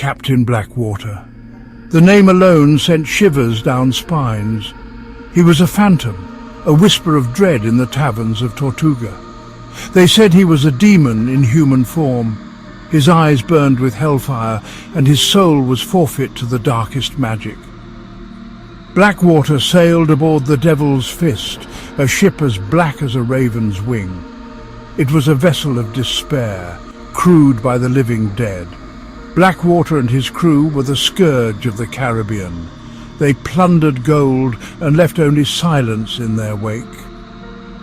Captain Blackwater. The name alone sent shivers down spines. He was a phantom, a whisper of dread in the taverns of Tortuga. They said he was a demon in human form. His eyes burned with hellfire, and his soul was forfeit to the darkest magic. Blackwater sailed aboard the Devil's Fist, a ship as black as a raven's wing. It was a vessel of despair, crewed by the living dead. Blackwater and his crew were the scourge of the Caribbean. They plundered gold and left only silence in their wake.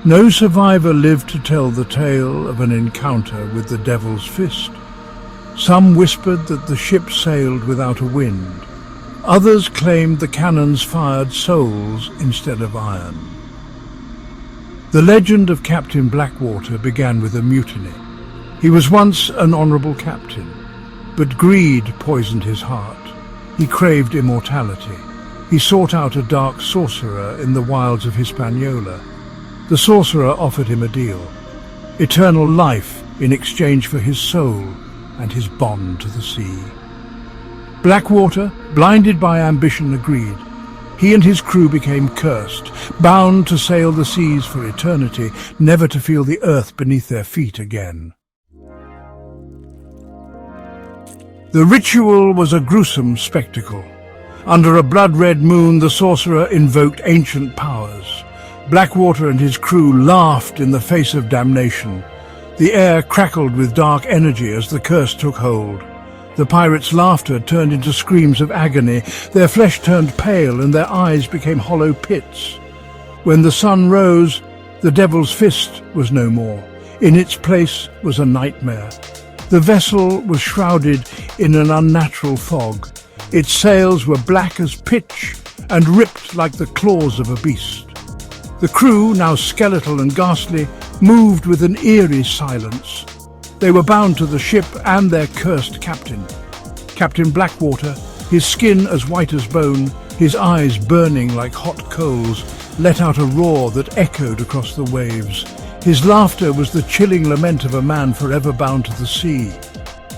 No survivor lived to tell the tale of an encounter with the Devil's Fist. Some whispered that the ship sailed without a wind. Others claimed the cannons fired souls instead of iron. The legend of Captain Blackwater began with a mutiny. He was once an honourable captain, but greed poisoned his heart. He craved immortality. He sought out a dark sorcerer in the wilds of Hispaniola. The sorcerer offered him a deal: eternal life in exchange for his soul and his bond to the sea. Blackwater, blinded by ambition, agreed. He and his crew became cursed, bound to sail the seas for eternity, never to feel the earth beneath their feet again. The ritual was a gruesome spectacle. Under a blood-red moon, the sorcerer invoked ancient powers. Blackwater and his crew laughed in the face of damnation. The air crackled with dark energy as the curse took hold. The pirates' laughter turned into screams of agony. Their flesh turned pale and their eyes became hollow pits. When the sun rose, the Devil's Fist was no more. In its place was a nightmare. The vessel was shrouded in an unnatural fog. Its sails were black as pitch and ripped like the claws of a beast. The crew, now skeletal and ghastly, moved with an eerie silence. They were bound to the ship and their cursed captain. Captain Blackwater, his skin as white as bone, his eyes burning like hot coals, let out a roar that echoed across the waves. His laughter was the chilling lament of a man forever bound to the sea.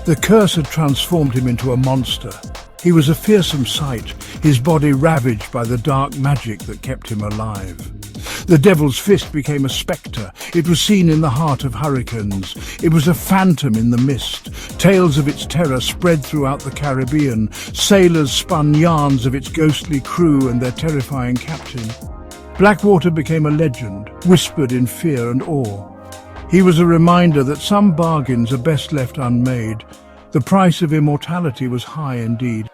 The curse had transformed him into a monster. He was a fearsome sight, his body ravaged by the dark magic that kept him alive. The Devil's Fist became a spectre. It was seen in the heart of hurricanes. It was a phantom in the mist. Tales of its terror spread throughout the Caribbean. Sailors spun yarns of its ghostly crew and their terrifying captain. Blackwater became a legend, whispered in fear and awe. He was a reminder that some bargains are best left unmade. The price of immortality was high indeed.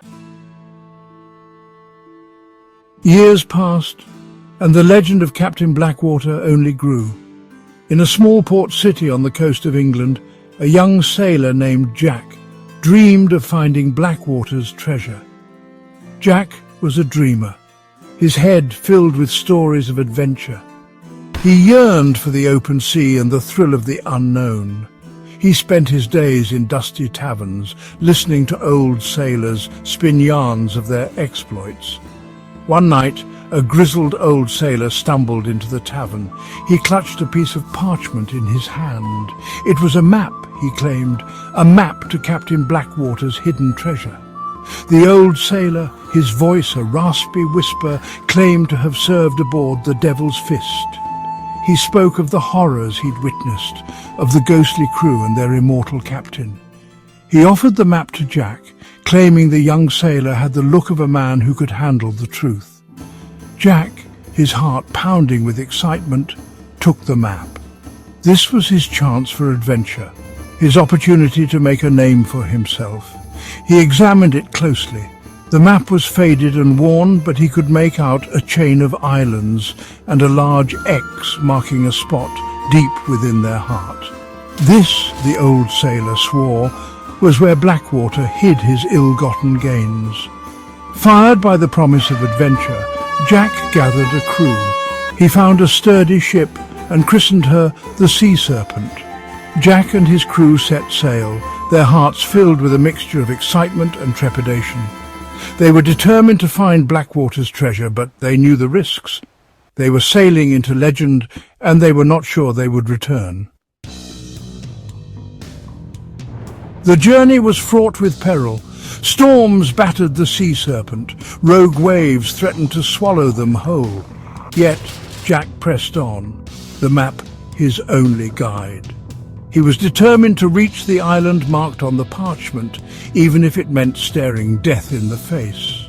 Years passed, and the legend of Captain Blackwater only grew. In a small port city on the coast of England, a young sailor named Jack dreamed of finding Blackwater's treasure. Jack was a dreamer, his head filled with stories of adventure. He yearned for the open sea and the thrill of the unknown. He spent his days in dusty taverns, listening to old sailors spin yarns of their exploits. One night, a grizzled old sailor stumbled into the tavern. He clutched a piece of parchment in his hand. It was a map, he claimed, a map to Captain Blackwater's hidden treasure. The old sailor, his voice a raspy whisper, claimed to have served aboard the Devil's Fist. He spoke of the horrors he'd witnessed, of the ghostly crew and their immortal captain. He offered the map to Jack, claiming the young sailor had the look of a man who could handle the truth. Jack, his heart pounding with excitement, took the map. This was his chance for adventure, his opportunity to make a name for himself. He examined it closely. The map was faded and worn, but he could make out a chain of islands and a large X marking a spot deep within their heart. This, the old sailor swore, was where Blackwater hid his ill-gotten gains. Fired by the promise of adventure, Jack gathered a crew. He found a sturdy ship and christened her the Sea Serpent. Jack and his crew set sail, their hearts filled with a mixture of excitement and trepidation. They were determined to find Blackwater's treasure, but they knew the risks. They were sailing into legend, and they were not sure they would return. The journey was fraught with peril. Storms battered the sea serpent. Rogue waves threatened to swallow them whole. Yet Jack pressed on, the map his only guide. He was determined to reach the island marked on the parchment, even if it meant staring death in the face.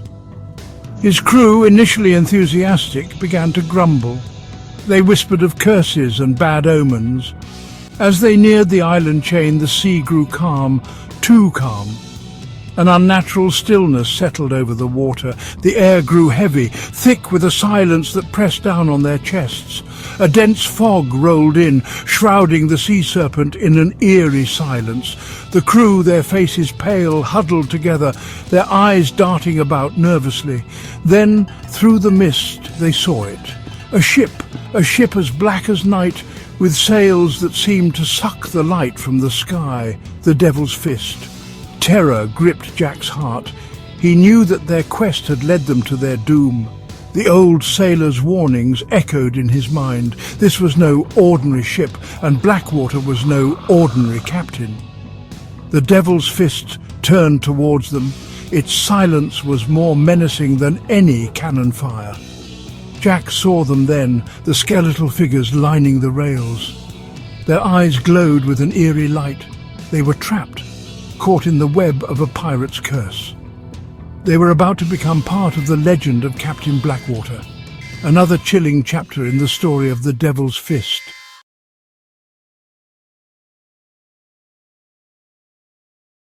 His crew, initially enthusiastic, began to grumble. They whispered of curses and bad omens. As they neared the island chain, the sea grew calm, too calm. An unnatural stillness settled over the water. The air grew heavy, thick with a silence that pressed down on their chests. A dense fog rolled in, shrouding the sea serpent in an eerie silence. The crew, their faces pale, huddled together, their eyes darting about nervously. Then, through the mist, they saw it. A ship as black as night, with sails that seemed to suck the light from the sky, the Devil's Fist. Terror gripped Jack's heart. He knew that their quest had led them to their doom. The old sailor's warnings echoed in his mind. This was no ordinary ship, and Blackwater was no ordinary captain. The Devil's Fist turned towards them. Its silence was more menacing than any cannon fire. Jack saw them then, the skeletal figures lining the rails. Their eyes glowed with an eerie light. They were trapped, caught in the web of a pirate's curse. They were about to become part of the legend of Captain Blackwater, another chilling chapter in the story of the Devil's Fist.